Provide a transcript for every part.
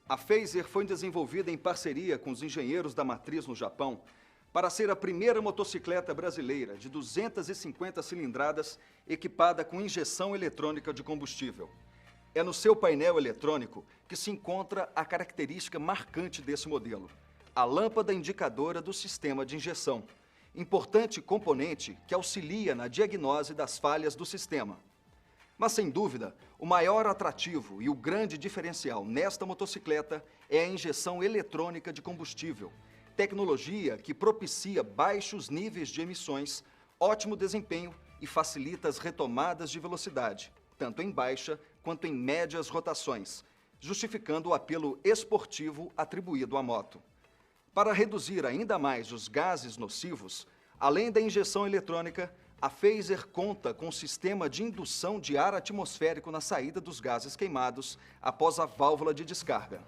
A Phaser foi desenvolvida em parceria com os engenheiros da matriz no Japão para ser a primeira motocicleta brasileira de 250 cilindradas equipada com injeção eletrônica de combustível. É no seu painel eletrônico que se encontra a característica marcante desse modelo, a lâmpada indicadora do sistema de injeção, importante componente que auxilia na diagnose das falhas do sistema. Mas, sem dúvida, o maior atrativo e o grande diferencial nesta motocicleta é a injeção eletrônica de combustível, tecnologia que propicia baixos níveis de emissões, ótimo desempenho e facilita as retomadas de velocidade, tanto em baixa quanto em médias rotações, justificando o apelo esportivo atribuído à moto. Para reduzir ainda mais os gases nocivos, além da injeção eletrônica, a Phaser conta com um sistema de indução de ar atmosférico na saída dos gases queimados após a válvula de descarga.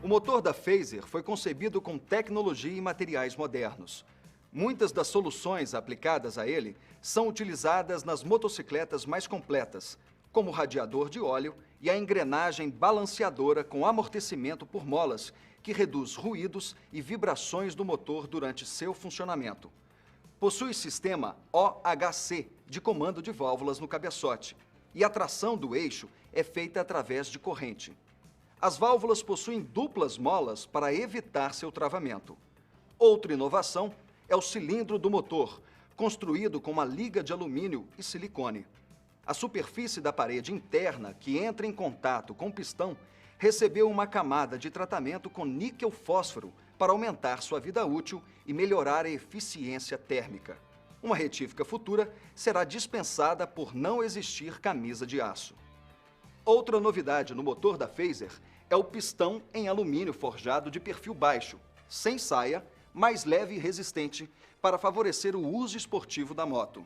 O motor da Phaser foi concebido com tecnologia e materiais modernos. Muitas das soluções aplicadas a ele são utilizadas nas motocicletas mais completas, como o radiador de óleo e a engrenagem balanceadora com amortecimento por molas, que reduz ruídos e vibrações do motor durante seu funcionamento. Possui sistema OHC, de comando de válvulas no cabeçote, e a tração do eixo é feita através de corrente. As válvulas possuem duplas molas para evitar seu travamento. Outra inovação é o cilindro do motor, construído com uma liga de alumínio e silicone. A superfície da parede interna que entra em contato com o pistão recebeu uma camada de tratamento com níquel-fósforo para aumentar sua vida útil e melhorar a eficiência térmica. Uma retífica futura será dispensada por não existir camisa de aço. Outra novidade no motor da Phaser é o pistão em alumínio forjado de perfil baixo, sem saia, mais leve e resistente, para favorecer o uso esportivo da moto.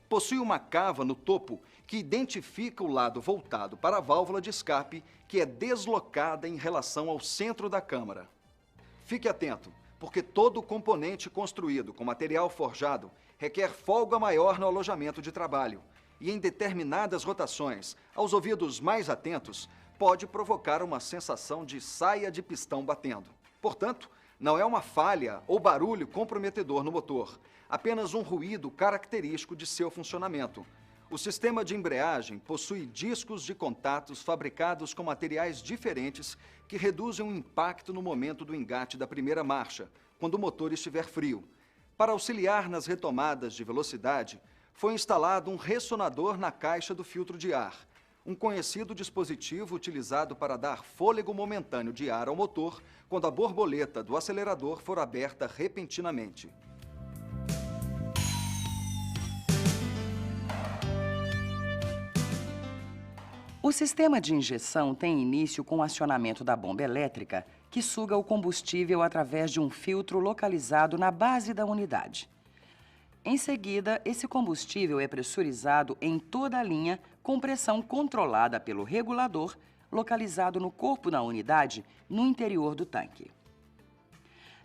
Possui uma cava no topo que identifica o lado voltado para a válvula de escape, que é deslocada em relação ao centro da câmara. Fique atento, porque todo componente construído com material forjado requer folga maior no alojamento de trabalho e, em determinadas rotações, aos ouvidos mais atentos, pode provocar uma sensação de saia de pistão batendo. Portanto, não é uma falha ou barulho comprometedor no motor, apenas um ruído característico de seu funcionamento. O sistema de embreagem possui discos de contatos fabricados com materiais diferentes que reduzem o impacto no momento do engate da primeira marcha, quando o motor estiver frio. Para auxiliar nas retomadas de velocidade, foi instalado um ressonador na caixa do filtro de ar, um conhecido dispositivo utilizado para dar fôlego momentâneo de ar ao motor quando a borboleta do acelerador for aberta repentinamente. O sistema de injeção tem início com o acionamento da bomba elétrica, que suga o combustível através de um filtro localizado na base da unidade. Em seguida, esse combustível é pressurizado em toda a linha com pressão controlada pelo regulador, localizado no corpo da unidade, no interior do tanque.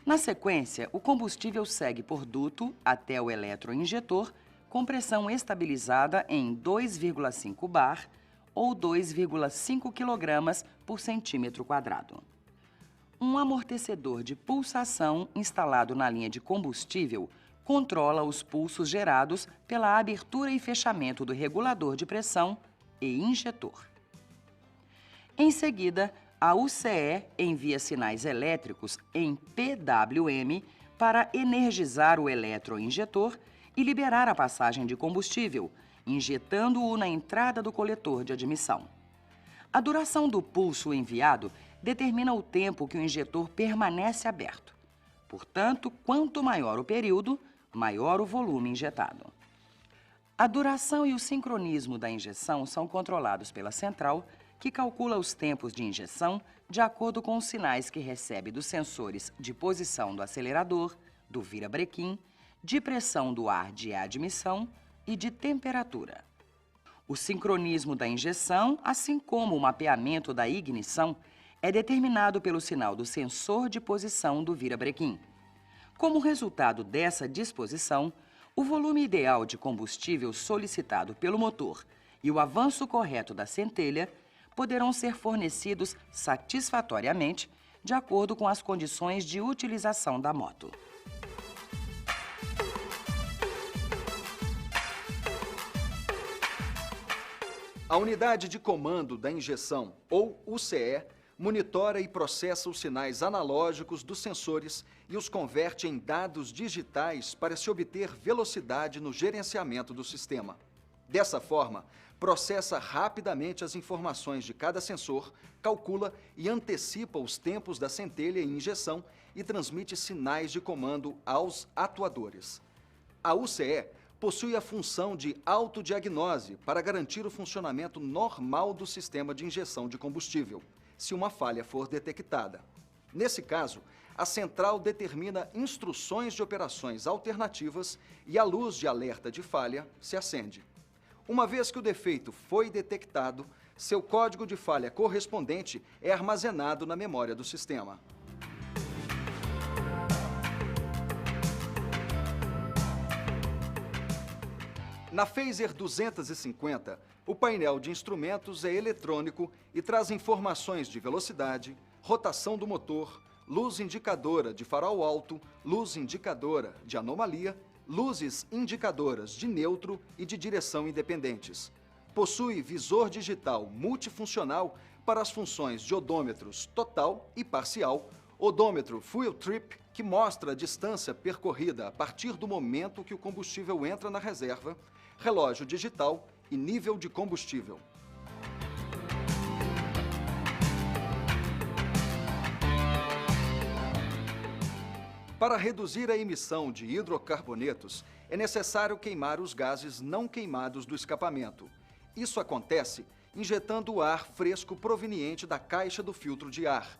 Na sequência, o combustível segue por duto até o eletroinjetor, com pressão estabilizada em 2,5 bar ou 2,5 kg por centímetro quadrado. Um amortecedor de pulsação instalado na linha de combustível controla os pulsos gerados pela abertura e fechamento do regulador de pressão e injetor. Em seguida, a UCE envia sinais elétricos em PWM para energizar o eletroinjetor e liberar a passagem de combustível, injetando-o na entrada do coletor de admissão. A duração do pulso enviado determina o tempo que o injetor permanece aberto. Portanto, quanto maior o período, maior o volume injetado. A duração e o sincronismo da injeção são controlados pela central, que calcula os tempos de injeção de acordo com os sinais que recebe dos sensores de posição do acelerador, do virabrequim, de pressão do ar de admissão e de temperatura. O sincronismo da injeção, assim como o mapeamento da ignição, é determinado pelo sinal do sensor de posição do virabrequim. Como resultado dessa disposição, O volume ideal de combustível solicitado pelo motor e o avanço correto da centelha poderão ser fornecidos satisfatoriamente de acordo com as condições de utilização da moto. A unidade de comando da injeção, ou UCE, monitora e processa os sinais analógicos dos sensores e os converte em dados digitais para se obter velocidade no gerenciamento do sistema. Dessa forma, processa rapidamente as informações de cada sensor, calcula e antecipa os tempos da centelha em injeção e transmite sinais de comando aos atuadores. A UCE possui a função de autodiagnose para garantir o funcionamento normal do sistema de injeção de combustível, se uma falha for detectada. Nesse caso, a central determina instruções de operações alternativas e a luz de alerta de falha se acende. Uma vez que o defeito foi detectado, seu código de falha correspondente é armazenado na memória do sistema. Na Phaser 250, o painel de instrumentos é eletrônico e traz informações de velocidade, rotação do motor, luz indicadora de farol alto, luz indicadora de anomalia, luzes indicadoras de neutro e de direção independentes. Possui visor digital multifuncional para as funções de odômetros total e parcial, odômetro fuel trip, que mostra a distância percorrida a partir do momento que o combustível entra na reserva, relógio digital e nível de combustível. Para reduzir a emissão de hidrocarbonetos, é necessário queimar os gases não queimados do escapamento. Isso acontece injetando ar fresco proveniente da caixa do filtro de ar.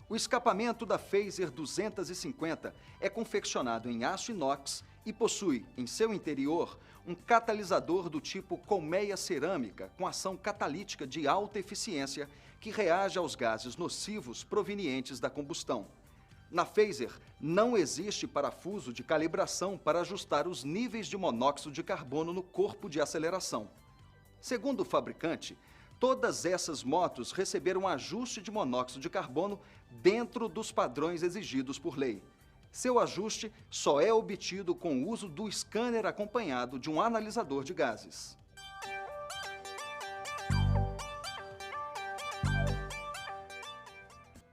O escapamento da Phaser 250 é confeccionado em aço inox e possui, em seu interior, um catalisador do tipo colmeia cerâmica com ação catalítica de alta eficiência que reage aos gases nocivos provenientes da combustão. Na Phaser, não existe parafuso de calibração para ajustar os níveis de monóxido de carbono no corpo de aceleração. Segundo o fabricante, todas essas motos receberam ajuste de monóxido de carbono dentro dos padrões exigidos por lei. Seu ajuste só é obtido com o uso do scanner acompanhado de um analisador de gases.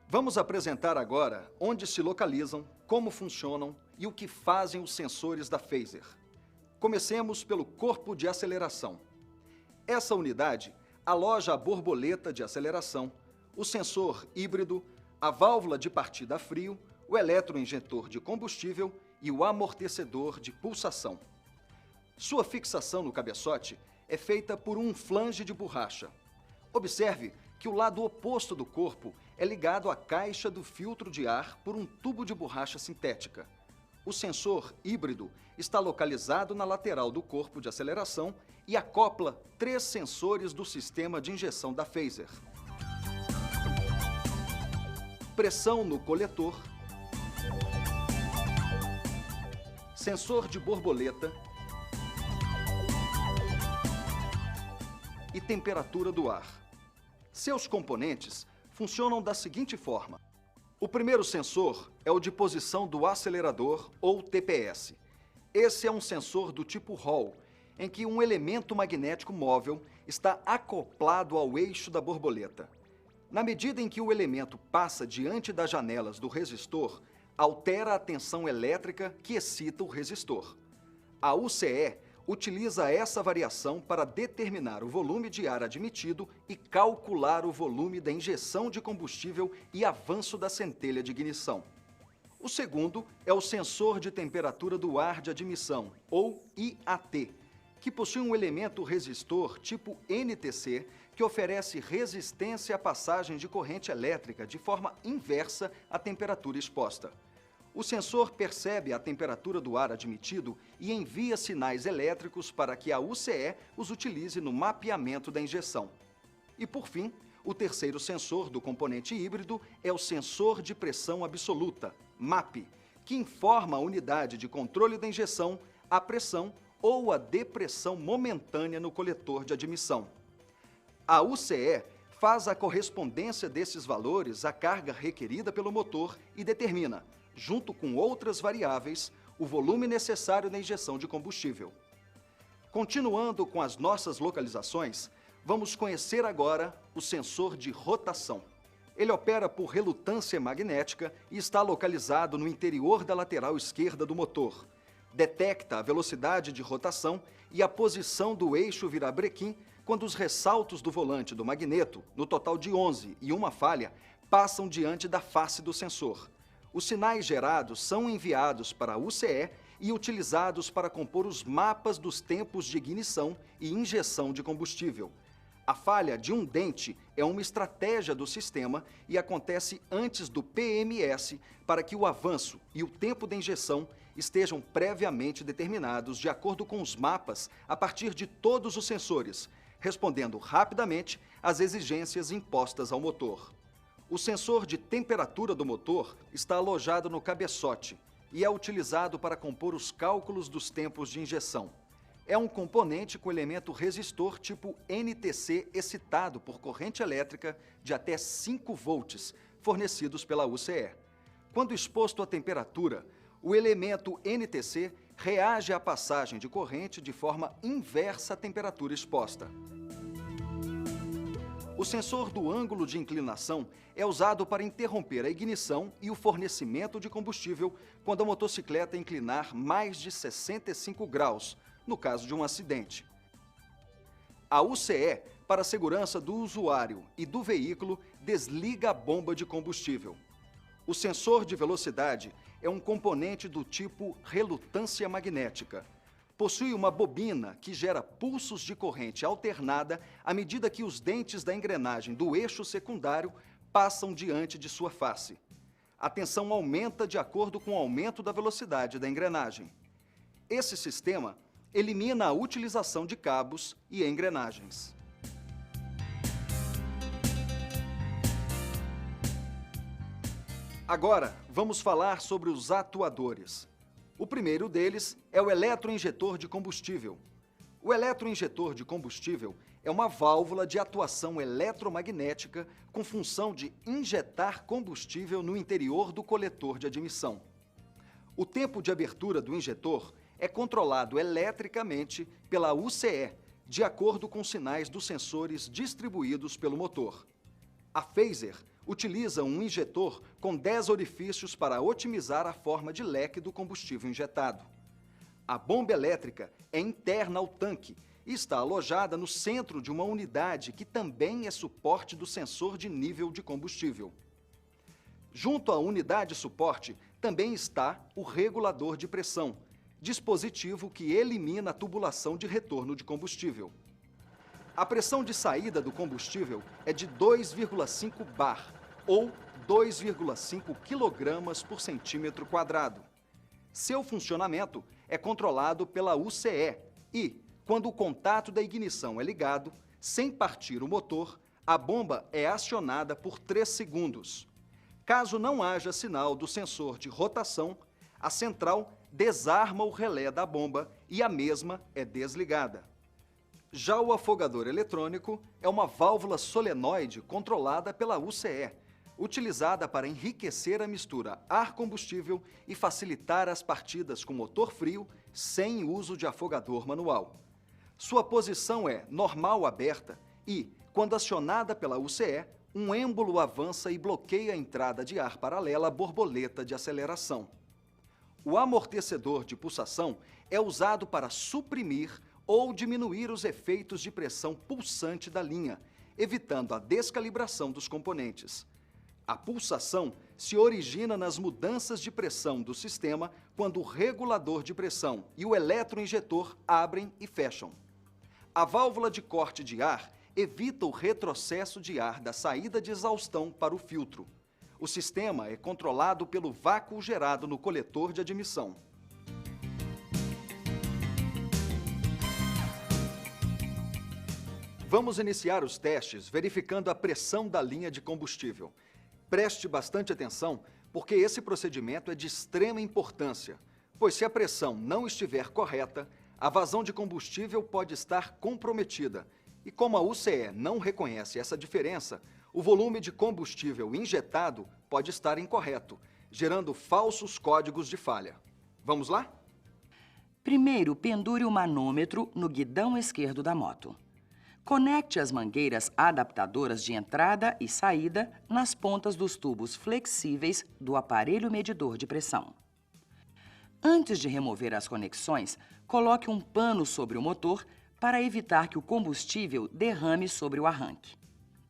Vamos apresentar agora onde se localizam, como funcionam e o que fazem os sensores da Phaser. Comecemos pelo corpo de aceleração. Essa unidade aloja a borboleta de aceleração, o sensor híbrido, a válvula de partida a frio, o eletroinjetor de combustível e o amortecedor de pulsação. Sua fixação no cabeçote é feita por um flange de borracha. Observe que o lado oposto do corpo é ligado à caixa do filtro de ar por um tubo de borracha sintética. O sensor híbrido está localizado na lateral do corpo de aceleração e acopla 3 sensores do sistema de injeção da Phaser. Pressão no coletor, sensor de borboleta e temperatura do ar. Seus componentes funcionam da seguinte forma. O primeiro sensor é o de posição do acelerador, ou TPS. Esse é um sensor do tipo Hall, em que um elemento magnético móvel está acoplado ao eixo da borboleta. Na medida em que o elemento passa diante das janelas do resistor, altera a tensão elétrica que excita o resistor. A UCE utiliza essa variação para determinar o volume de ar admitido e calcular o volume da injeção de combustível e avanço da centelha de ignição. O segundo é o sensor de temperatura do ar de admissão, ou IAT, que possui um elemento resistor tipo NTC que oferece resistência à passagem de corrente elétrica de forma inversa à temperatura exposta. O sensor percebe a temperatura do ar admitido e envia sinais elétricos para que a UCE os utilize no mapeamento da injeção. E, por fim, o terceiro sensor do componente híbrido é o sensor de pressão absoluta, MAP, que informa a unidade de controle da injeção a pressão ou a depressão momentânea no coletor de admissão. A UCE faz a correspondência desses valores à carga requerida pelo motor e determina, junto com outras variáveis, o volume necessário na injeção de combustível. Continuando com as nossas localizações, vamos conhecer agora o sensor de rotação. Ele opera por relutância magnética e está localizado no interior da lateral esquerda do motor. Detecta a velocidade de rotação e a posição do eixo virabrequim quando os ressaltos do volante do magneto, no total de 11 e uma falha, passam diante da face do sensor. Os sinais gerados são enviados para a UCE e utilizados para compor os mapas dos tempos de ignição e injeção de combustível. A falha de um dente é uma estratégia do sistema e acontece antes do PMS para que o avanço e o tempo de injeção estejam previamente determinados de acordo com os mapas a partir de todos os sensores, respondendo rapidamente às exigências impostas ao motor. O sensor de temperatura do motor está alojado no cabeçote e é utilizado para compor os cálculos dos tempos de injeção. É um componente com elemento resistor tipo NTC excitado por corrente elétrica de até 5 volts, fornecidos pela UCE. Quando exposto à temperatura, o elemento NTC reage à passagem de corrente de forma inversa à temperatura exposta. O sensor do ângulo de inclinação é usado para interromper a ignição e o fornecimento de combustível quando a motocicleta inclinar mais de 65 graus, no caso de um acidente. A UCE, para a segurança do usuário e do veículo, desliga a bomba de combustível. O sensor de velocidade é um componente do tipo relutância magnética. Possui uma bobina que gera pulsos de corrente alternada à medida que os dentes da engrenagem do eixo secundário passam diante de sua face. A tensão aumenta de acordo com o aumento da velocidade da engrenagem. Esse sistema elimina a utilização de cabos e engrenagens. Agora, vamos falar sobre os atuadores. O primeiro deles é o eletroinjetor de combustível. O eletroinjetor de combustível é uma válvula de atuação eletromagnética com função de injetar combustível no interior do coletor de admissão. O tempo de abertura do injetor é controlado eletricamente pela UCE, de acordo com sinais dos sensores distribuídos pelo motor. A Fazer utiliza um injetor com 10 orifícios para otimizar a forma de leque do combustível injetado. A bomba elétrica é interna ao tanque e está alojada no centro de uma unidade que também é suporte do sensor de nível de combustível. Junto à unidade suporte também está o regulador de pressão, dispositivo que elimina a tubulação de retorno de combustível. A pressão de saída do combustível é de 2,5 bar, ou 2,5 kg por centímetro quadrado. Seu funcionamento é controlado pela UCE e, quando o contato da ignição é ligado, sem partir o motor, a bomba é acionada por 3 segundos. Caso não haja sinal do sensor de rotação, a central desarma o relé da bomba e a mesma é desligada. Já o afogador eletrônico é uma válvula solenoide controlada pela UCE, utilizada para enriquecer a mistura ar-combustível e facilitar as partidas com motor frio sem uso de afogador manual. Sua posição é normal aberta e, quando acionada pela UCE, um êmbolo avança e bloqueia a entrada de ar paralela à borboleta de aceleração. O amortecedor de pulsação é usado para suprimir ou diminuir os efeitos de pressão pulsante da linha, evitando a descalibração dos componentes. A pulsação se origina nas mudanças de pressão do sistema quando o regulador de pressão e o eletroinjetor abrem e fecham. A válvula de corte de ar evita o retrocesso de ar da saída de exaustão para o filtro. O sistema é controlado pelo vácuo gerado no coletor de admissão. Vamos iniciar os testes verificando a pressão da linha de combustível. Preste bastante atenção, porque esse procedimento é de extrema importância, pois se a pressão não estiver correta, a vazão de combustível pode estar comprometida. E como a UCE não reconhece essa diferença, o volume de combustível injetado pode estar incorreto, gerando falsos códigos de falha. Vamos lá? Primeiro, pendure o manômetro no guidão esquerdo da moto. Conecte as mangueiras adaptadoras de entrada e saída nas pontas dos tubos flexíveis do aparelho medidor de pressão. Antes de remover as conexões, coloque um pano sobre o motor para evitar que o combustível derrame sobre o arranque.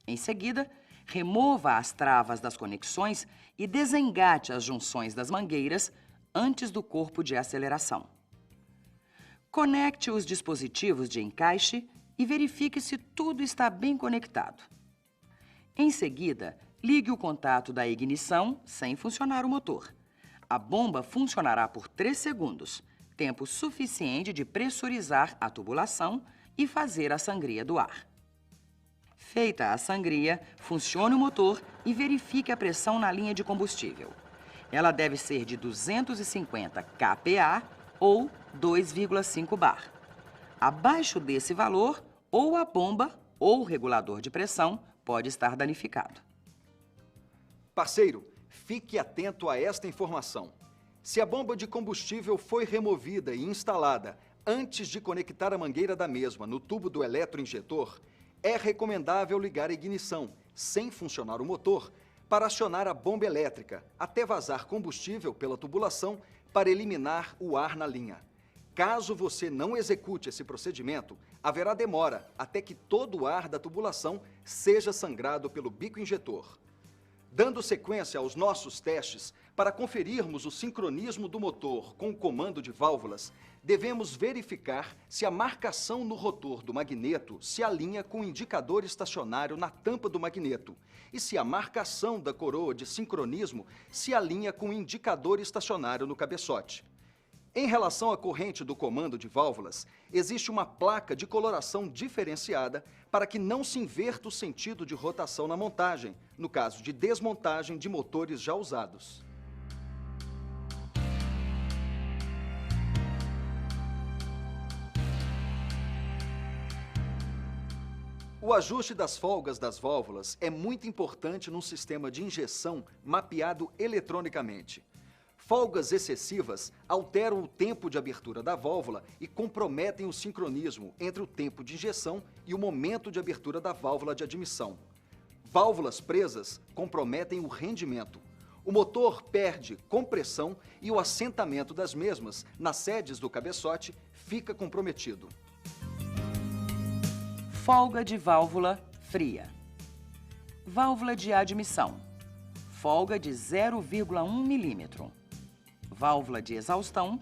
Em seguida, remova as travas das conexões e desengate as junções das mangueiras antes do corpo de aceleração. Conecte os dispositivos de encaixe e verifique se tudo está bem conectado. Em seguida, ligue o contato da ignição sem funcionar o motor. A bomba funcionará por 3 segundos, tempo suficiente de pressurizar a tubulação e fazer a sangria do ar. Feita a sangria, funcione o motor e verifique a pressão na linha de combustível. Ela deve ser de 250 kPa ou 2,5 bar. Abaixo desse valor, ou a bomba ou o regulador de pressão pode estar danificado. Parceiro, fique atento a esta informação. Se a bomba de combustível foi removida e instalada antes de conectar a mangueira da mesma no tubo do eletroinjetor, é recomendável ligar a ignição, sem funcionar o motor, para acionar a bomba elétrica, até vazar combustível pela tubulação para eliminar o ar na linha. Caso você não execute esse procedimento, haverá demora até que todo o ar da tubulação seja sangrado pelo bico injetor. Dando sequência aos nossos testes, para conferirmos o sincronismo do motor com o comando de válvulas, devemos verificar se a marcação no rotor do magneto se alinha com o indicador estacionário na tampa do magneto e se a marcação da coroa de sincronismo se alinha com o indicador estacionário no cabeçote. Em relação à corrente do comando de válvulas, existe uma placa de coloração diferenciada para que não se inverta o sentido de rotação na montagem, no caso de desmontagem de motores já usados. O ajuste das folgas das válvulas é muito importante num sistema de injeção mapeado eletronicamente. Folgas excessivas alteram o tempo de abertura da válvula e comprometem o sincronismo entre o tempo de injeção e o momento de abertura da válvula de admissão. Válvulas presas comprometem o rendimento. O motor perde compressão e o assentamento das mesmas nas sedes do cabeçote fica comprometido. Folga de válvula fria. Válvula de admissão. Folga de 0,1 milímetro. Válvula de exaustão,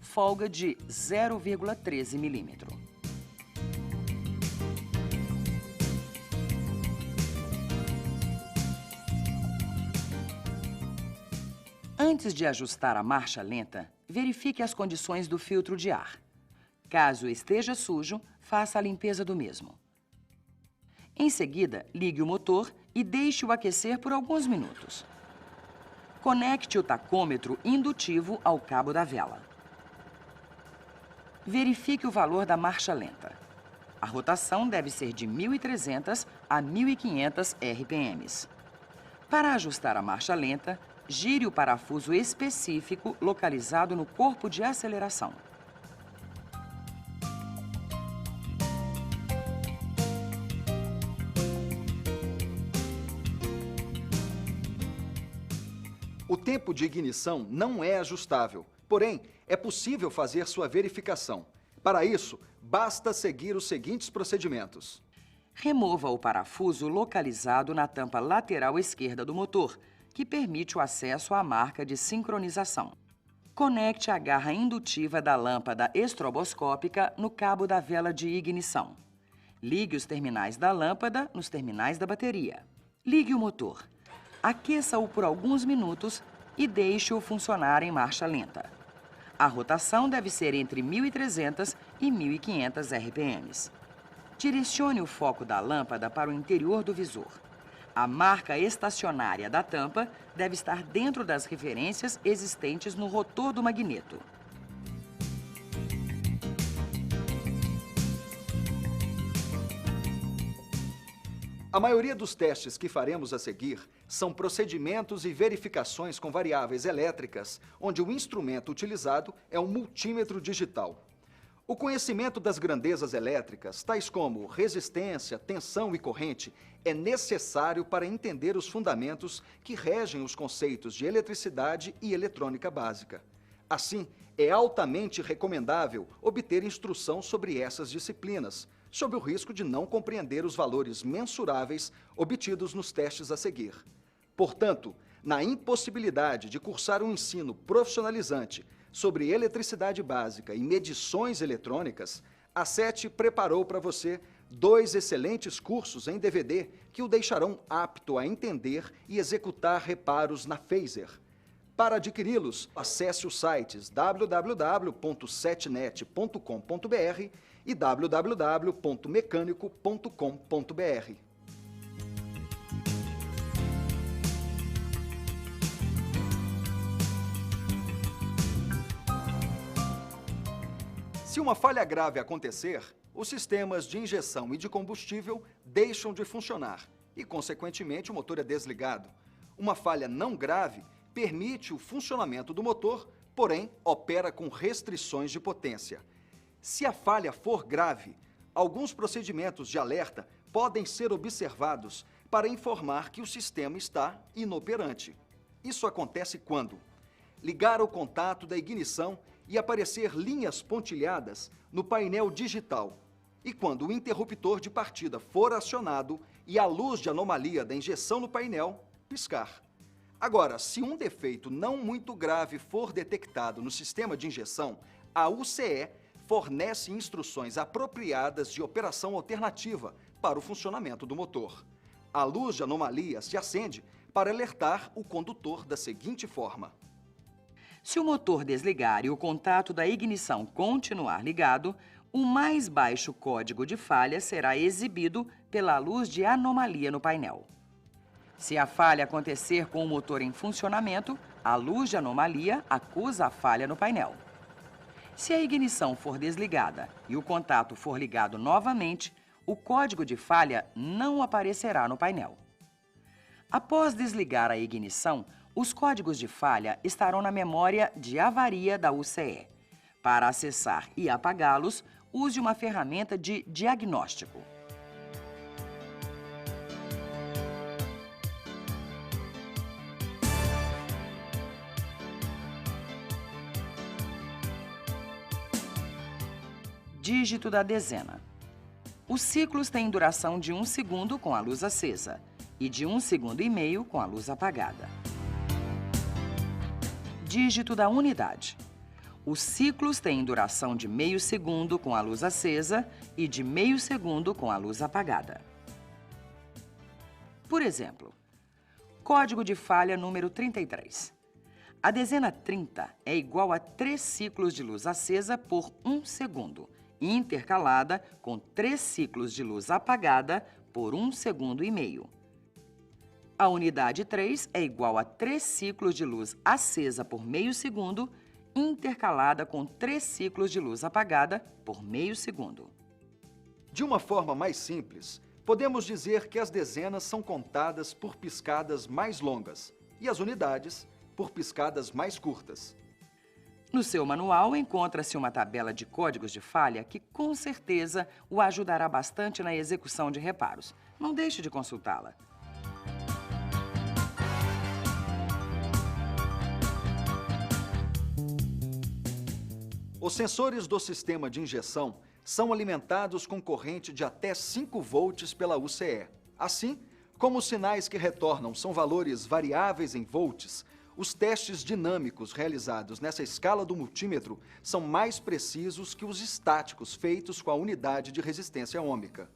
folga de 0,13 milímetro. Antes de ajustar a marcha lenta, verifique as condições do filtro de ar. Caso esteja sujo, faça a limpeza do mesmo. Em seguida, ligue o motor e deixe-o aquecer por alguns minutos. Conecte o tacômetro indutivo ao cabo da vela. Verifique o valor da marcha lenta. A rotação deve ser de 1.300 a 1.500 RPMs. Para ajustar a marcha lenta, gire o parafuso específico localizado no corpo de aceleração. O tempo de ignição não é ajustável, porém, é possível fazer sua verificação. Para isso, basta seguir os seguintes procedimentos. Remova o parafuso localizado na tampa lateral esquerda do motor, que permite o acesso à marca de sincronização. Conecte a garra indutiva da lâmpada estroboscópica no cabo da vela de ignição. Ligue os terminais da lâmpada nos terminais da bateria. Ligue o motor. Aqueça-o por alguns minutos e deixe-o funcionar em marcha lenta. A rotação deve ser entre 1.300 e 1.500 RPMs. Direcione o foco da lâmpada para o interior do visor. A marca estacionária da tampa deve estar dentro das referências existentes no rotor do magneto. A maioria dos testes que faremos a seguir são procedimentos e verificações com variáveis elétricas, onde o instrumento utilizado é um multímetro digital. O conhecimento das grandezas elétricas, tais como resistência, tensão e corrente, é necessário para entender os fundamentos que regem os conceitos de eletricidade e eletrônica básica. Assim, é altamente recomendável obter instrução sobre essas disciplinas, sob o risco de não compreender os valores mensuráveis obtidos nos testes a seguir. Portanto, na impossibilidade de cursar um ensino profissionalizante sobre eletricidade básica e medições eletrônicas, a SET preparou para você 2 excelentes cursos em DVD que o deixarão apto a entender e executar reparos na Phaser. Para adquiri-los, acesse os sites www.setnet.com.br e www.mecanico.com.br. Se uma falha grave acontecer, os sistemas de injeção e de combustível deixam de funcionar e, consequentemente, o motor é desligado. Uma falha não grave permite o funcionamento do motor, porém, opera com restrições de potência. Se a falha for grave, alguns procedimentos de alerta podem ser observados para informar que o sistema está inoperante. Isso acontece quando ligar o contato da ignição e aparecer linhas pontilhadas no painel digital, e quando o interruptor de partida for acionado e a luz de anomalia da injeção no painel piscar. Agora, se um defeito não muito grave for detectado no sistema de injeção, a UCE fornece instruções apropriadas de operação alternativa para o funcionamento do motor. A luz de anomalia se acende para alertar o condutor da seguinte forma: se o motor desligar e o contato da ignição continuar ligado, o mais baixo código de falha será exibido pela luz de anomalia no painel. Se a falha acontecer com o motor em funcionamento, a luz de anomalia acusa a falha no painel. Se a ignição for desligada e o contato for ligado novamente, o código de falha não aparecerá no painel. Após desligar a ignição, os códigos de falha estarão na memória de avaria da UCE. Para acessar e apagá-los, use uma ferramenta de diagnóstico. Dígito da dezena. Os ciclos têm duração de 1 segundo com a luz acesa e de 1,5 segundos com a luz apagada. Dígito da unidade. Os ciclos têm duração de meio segundo com a luz acesa e de meio segundo com a luz apagada. Por exemplo, código de falha número 33. A dezena 30 é igual a 3 ciclos de luz acesa por 1 segundo, intercalada com 3 ciclos de luz apagada por 1,5 segundo. A unidade 3 é igual a 3 ciclos de luz acesa por meio segundo, intercalada com 3 ciclos de luz apagada por meio segundo. De uma forma mais simples, podemos dizer que as dezenas são contadas por piscadas mais longas e as unidades por piscadas mais curtas. No seu manual encontra-se uma tabela de códigos de falha que, com certeza, o ajudará bastante na execução de reparos. Não deixe de consultá-la. Os sensores do sistema de injeção são alimentados com corrente de até 5 volts pela UCE. Assim, como os sinais que retornam são valores variáveis em volts, os testes dinâmicos realizados nessa escala do multímetro são mais precisos que os estáticos feitos com a unidade de resistência ôhmica.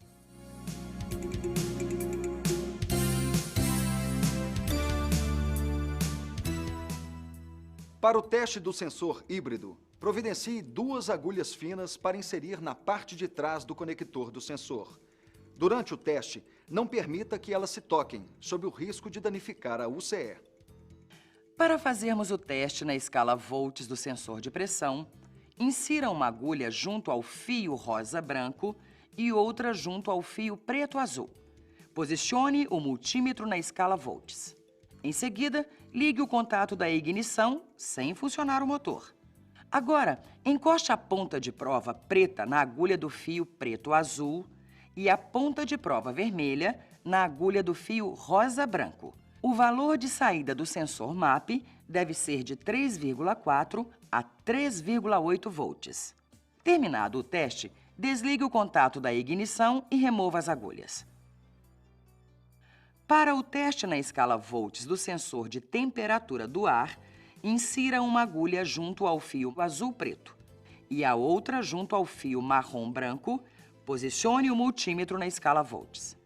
Para o teste do sensor híbrido, providencie 2 agulhas finas para inserir na parte de trás do conector do sensor. Durante o teste, não permita que elas se toquem, sob o risco de danificar a UCE. Para fazermos o teste na escala volts do sensor de pressão, insira uma agulha junto ao fio rosa-branco e outra junto ao fio preto-azul. Posicione o multímetro na escala volts. Em seguida, ligue o contato da ignição sem funcionar o motor. Agora, encoste a ponta de prova preta na agulha do fio preto-azul e a ponta de prova vermelha na agulha do fio rosa-branco. O valor de saída do sensor MAP deve ser de 3,4 a 3,8 volts. Terminado o teste, desligue o contato da ignição e remova as agulhas. Para o teste na escala volts do sensor de temperatura do ar, insira uma agulha junto ao fio azul-preto e a outra junto ao fio marrom-branco. Posicione o multímetro na escala volts.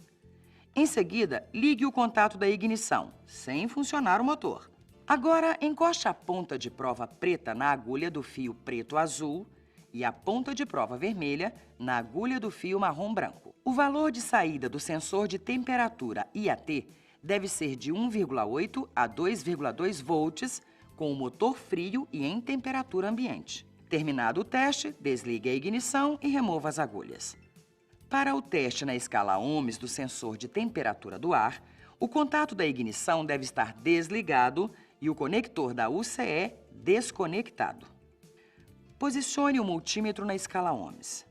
Em seguida, ligue o contato da ignição, sem funcionar o motor. Agora, encoste a ponta de prova preta na agulha do fio preto-azul e a ponta de prova vermelha na agulha do fio marrom-branco. O valor de saída do sensor de temperatura IAT deve ser de 1,8 a 2,2 volts, com o motor frio e em temperatura ambiente. Terminado o teste, desligue a ignição e remova as agulhas. Para o teste na escala ohms do sensor de temperatura do ar, o contato da ignição deve estar desligado e o conector da UCE desconectado. Posicione o multímetro na escala ohms.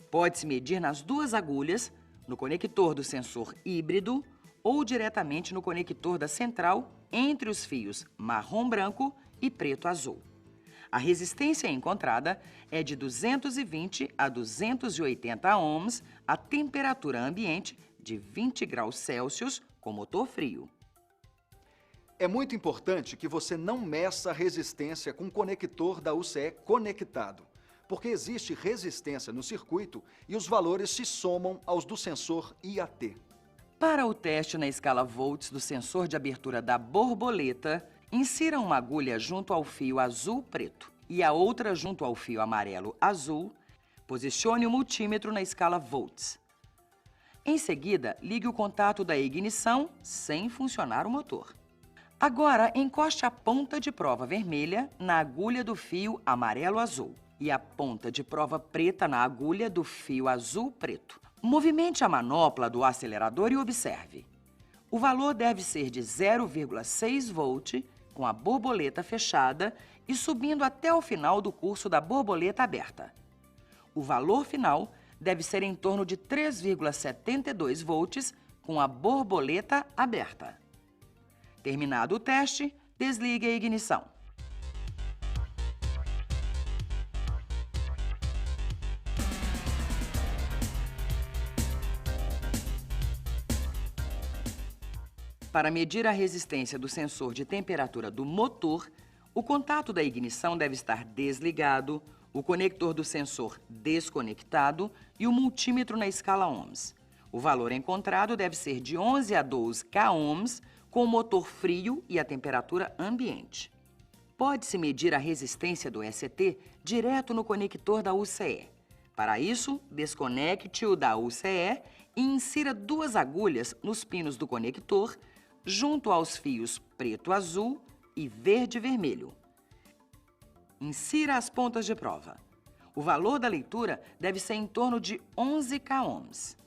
Pode-se medir nas duas agulhas, no conector do sensor híbrido ou diretamente no conector da central entre os fios marrom-branco e preto-azul. A resistência encontrada é de 220 a 280 ohms a temperatura ambiente de 20 graus Celsius com motor frio. É muito importante que você não meça a resistência com o conector da UCE conectado, porque existe resistência no circuito e os valores se somam aos do sensor IAT. Para o teste na escala volts do sensor de abertura da borboleta, insira uma agulha junto ao fio azul-preto e a outra junto ao fio amarelo-azul. Posicione o multímetro na escala volts. Em seguida, ligue o contato da ignição sem funcionar o motor. Agora, encoste a ponta de prova vermelha na agulha do fio amarelo-azul e a ponta de prova preta na agulha do fio azul-preto. Movimente a manopla do acelerador e observe. O valor deve ser de 0,6 volt com a borboleta fechada e subindo até o final do curso da borboleta aberta. O valor final deve ser em torno de 3,72 volts com a borboleta aberta. Terminado o teste, desligue a ignição. Para medir a resistência do sensor de temperatura do motor, o contato da ignição deve estar desligado, o conector do sensor desconectado e o multímetro na escala ohms. O valor encontrado deve ser de 11 a 12 k-ohms, com o motor frio e a temperatura ambiente. Pode-se medir a resistência do ST direto no conector da UCE. Para isso, desconecte-o da UCE e insira duas agulhas nos pinos do conector, junto aos fios preto-azul e verde-vermelho. Insira as pontas de prova. O valor da leitura deve ser em torno de 11 k-ohms.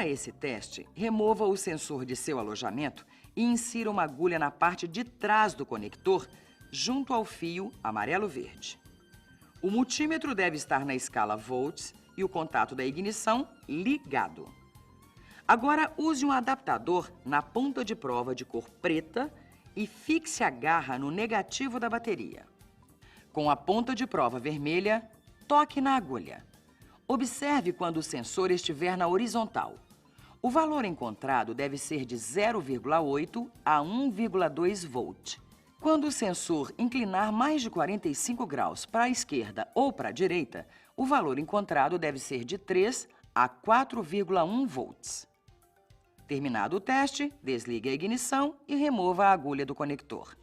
Para esse teste, remova o sensor de seu alojamento e insira uma agulha na parte de trás do conector, junto ao fio amarelo-verde. O multímetro deve estar na escala volts e o contato da ignição ligado. Agora, use um adaptador na ponta de prova de cor preta e fixe a garra no negativo da bateria. Com a ponta de prova vermelha, toque na agulha. Observe quando o sensor estiver na horizontal. O valor encontrado deve ser de 0,8 a 1,2 volt. Quando o sensor inclinar mais de 45 graus para a esquerda ou para a direita, o valor encontrado deve ser de 3 a 4,1 volts. Terminado o teste, desligue a ignição e remova a agulha do conector.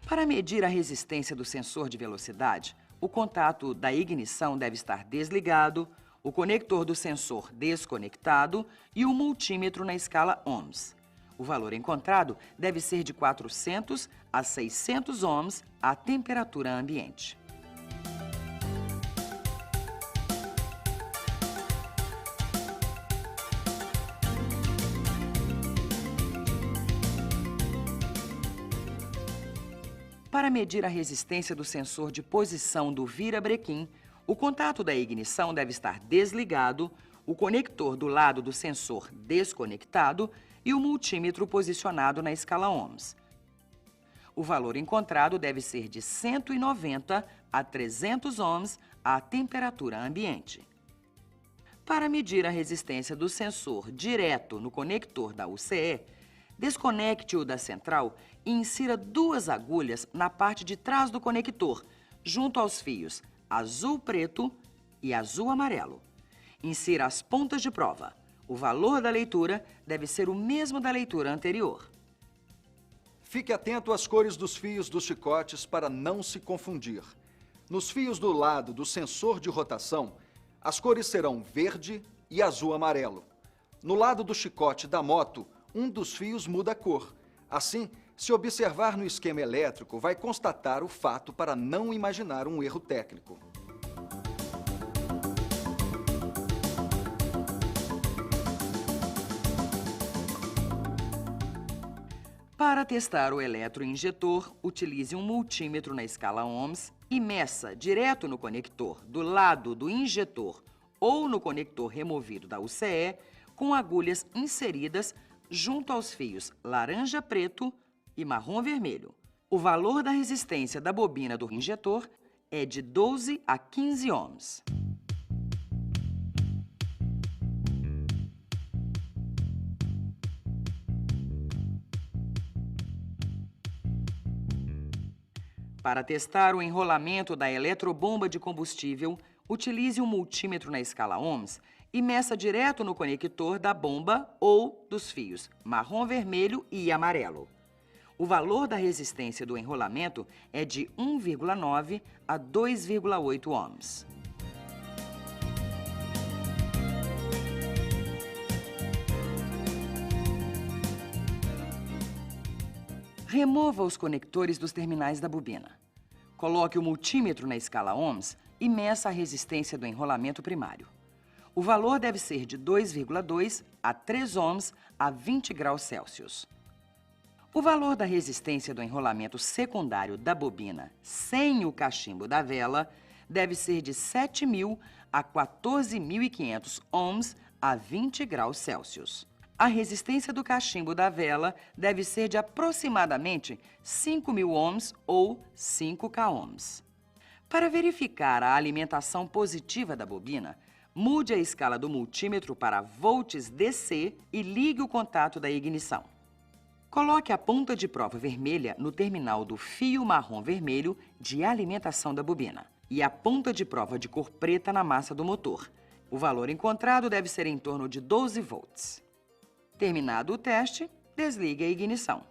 Para medir a resistência do sensor de velocidade, o contato da ignição deve estar desligado, o conector do sensor desconectado e o multímetro na escala ohms. O valor encontrado deve ser de 400 a 600 ohms à temperatura ambiente. Para medir a resistência do sensor de posição do virabrequim, o contato da ignição deve estar desligado, o conector do lado do sensor desconectado e o multímetro posicionado na escala ohms. O valor encontrado deve ser de 190 a 300 ohms à temperatura ambiente. Para medir a resistência do sensor direto no conector da UCE, desconecte-o da central e insira 2 agulhas na parte de trás do conector, junto aos fios azul-preto e azul-amarelo. Insira as pontas de prova. O valor da leitura deve ser o mesmo da leitura anterior. Fique atento às cores dos fios dos chicotes para não se confundir. Nos fios do lado do sensor de rotação, as cores serão verde e azul-amarelo. No lado do chicote da moto, um dos fios muda a cor. Assim, se observar no esquema elétrico, vai constatar o fato para não imaginar um erro técnico. Para testar o eletroinjetor, utilize um multímetro na escala ohms e meça direto no conector do lado do injetor ou no conector removido da UCE com agulhas inseridas junto aos fios laranja-preto e marrom-vermelho. O valor da resistência da bobina do injetor é de 12 a 15 ohms. Para testar o enrolamento da eletrobomba de combustível, utilize um multímetro na escala ohms e meça direto no conector da bomba ou dos fios marrom-vermelho e amarelo. O valor da resistência do enrolamento é de 1,9 a 2,8 ohms. Remova os conectores dos terminais da bobina. Coloque o multímetro na escala ohms e meça a resistência do enrolamento primário. O valor deve ser de 2,2 a 3 ohms a 20 graus Celsius. O valor da resistência do enrolamento secundário da bobina sem o cachimbo da vela deve ser de 7.000 a 14.500 ohms a 20 graus Celsius. A resistência do cachimbo da vela deve ser de aproximadamente 5.000 ohms ou 5 k-ohms. Para verificar a alimentação positiva da bobina, mude a escala do multímetro para volts DC e ligue o contato da ignição. Coloque a ponta de prova vermelha no terminal do fio marrom-vermelho de alimentação da bobina e a ponta de prova de cor preta na massa do motor. O valor encontrado deve ser em torno de 12 volts. Terminado o teste, desligue a ignição.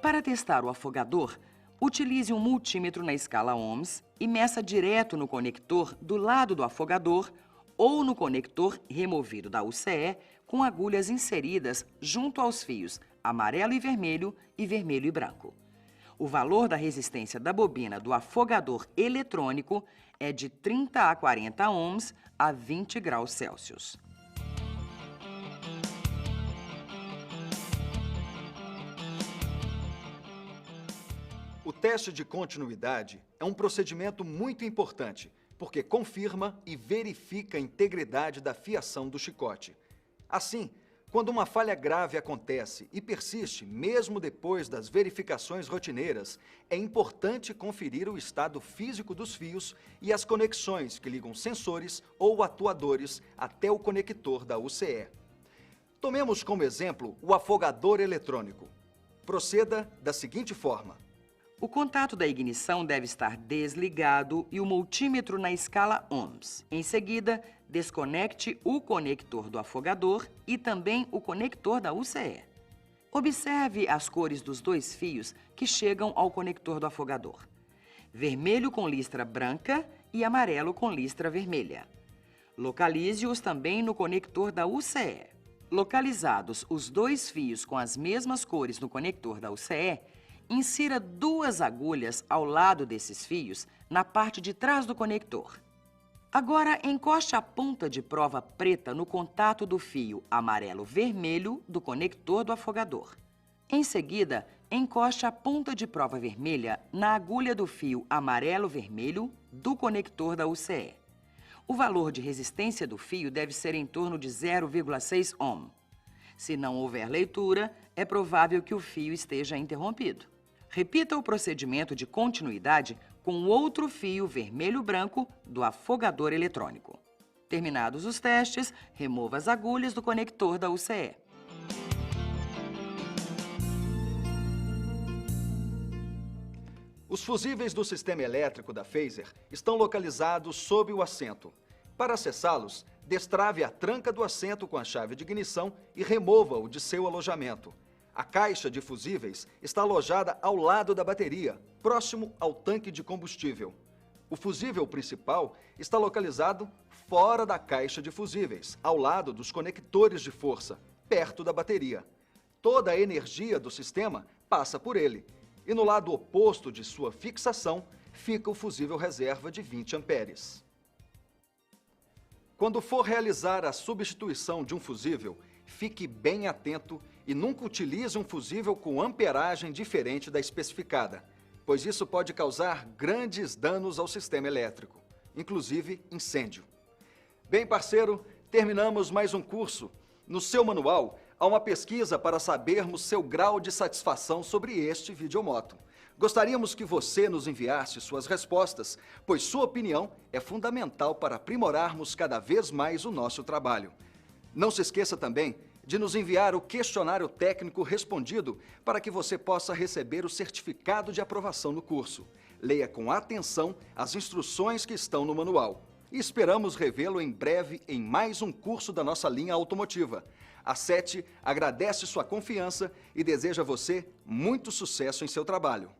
Para testar o afogador, utilize um multímetro na escala ohms e meça direto no conector do lado do afogador ou no conector removido da UCE com agulhas inseridas junto aos fios amarelo e vermelho e branco. O valor da resistência da bobina do afogador eletrônico é de 30 a 40 ohms a 20 graus Celsius. O teste de continuidade é um procedimento muito importante, porque confirma e verifica a integridade da fiação do chicote. Assim, quando uma falha grave acontece e persiste mesmo depois das verificações rotineiras, é importante conferir o estado físico dos fios e as conexões que ligam sensores ou atuadores até o conector da UCE. Tomemos como exemplo o afogador eletrônico. Proceda da seguinte forma. O contato da ignição deve estar desligado e o multímetro na escala ohms. Em seguida, Desconecte o conector do afogador e também o conector da UCE. Observe as cores dos dois fios que chegam ao conector do afogador. Vermelho com listra branca e amarelo com listra vermelha. Localize-os também no conector da UCE. Localizados os dois fios com as mesmas cores no conector da UCE, insira 2 agulhas ao lado desses fios na parte de trás do conector. Agora, encoste a ponta de prova preta no contato do fio amarelo-vermelho do conector do afogador. Em seguida, encoste a ponta de prova vermelha na agulha do fio amarelo-vermelho do conector da UCE. O valor de resistência do fio deve ser em torno de 0,6 ohm. Se não houver leitura, é provável que o fio esteja interrompido. Repita o procedimento de continuidade com outro fio vermelho-branco do afogador eletrônico. Terminados os testes, remova as agulhas do conector da UCE. Os fusíveis do sistema elétrico da Phaser estão localizados sob o assento. Para acessá-los, destrave a tranca do assento com a chave de ignição e remova-o de seu alojamento. A caixa de fusíveis está alojada ao lado da bateria, próximo ao tanque de combustível. O fusível principal está localizado fora da caixa de fusíveis, ao lado dos conectores de força, perto da bateria. Toda a energia do sistema passa por ele. E no lado oposto de sua fixação, fica o fusível reserva de 20 amperes. Quando for realizar a substituição de um fusível, fique bem atento e nunca utilize um fusível com amperagem diferente da especificada, pois isso pode causar grandes danos ao sistema elétrico, inclusive incêndio. Bem, parceiro, terminamos mais um curso. No seu manual, há uma pesquisa para sabermos seu grau de satisfação sobre este videomoto. Gostaríamos que você nos enviasse suas respostas, pois sua opinião é fundamental para aprimorarmos cada vez mais o nosso trabalho. Não se esqueça também de nos enviar o questionário técnico respondido para que você possa receber o certificado de aprovação no curso. Leia com atenção as instruções que estão no manual. E esperamos revê-lo em breve em mais um curso da nossa linha automotiva. A SET agradece sua confiança e deseja a você muito sucesso em seu trabalho.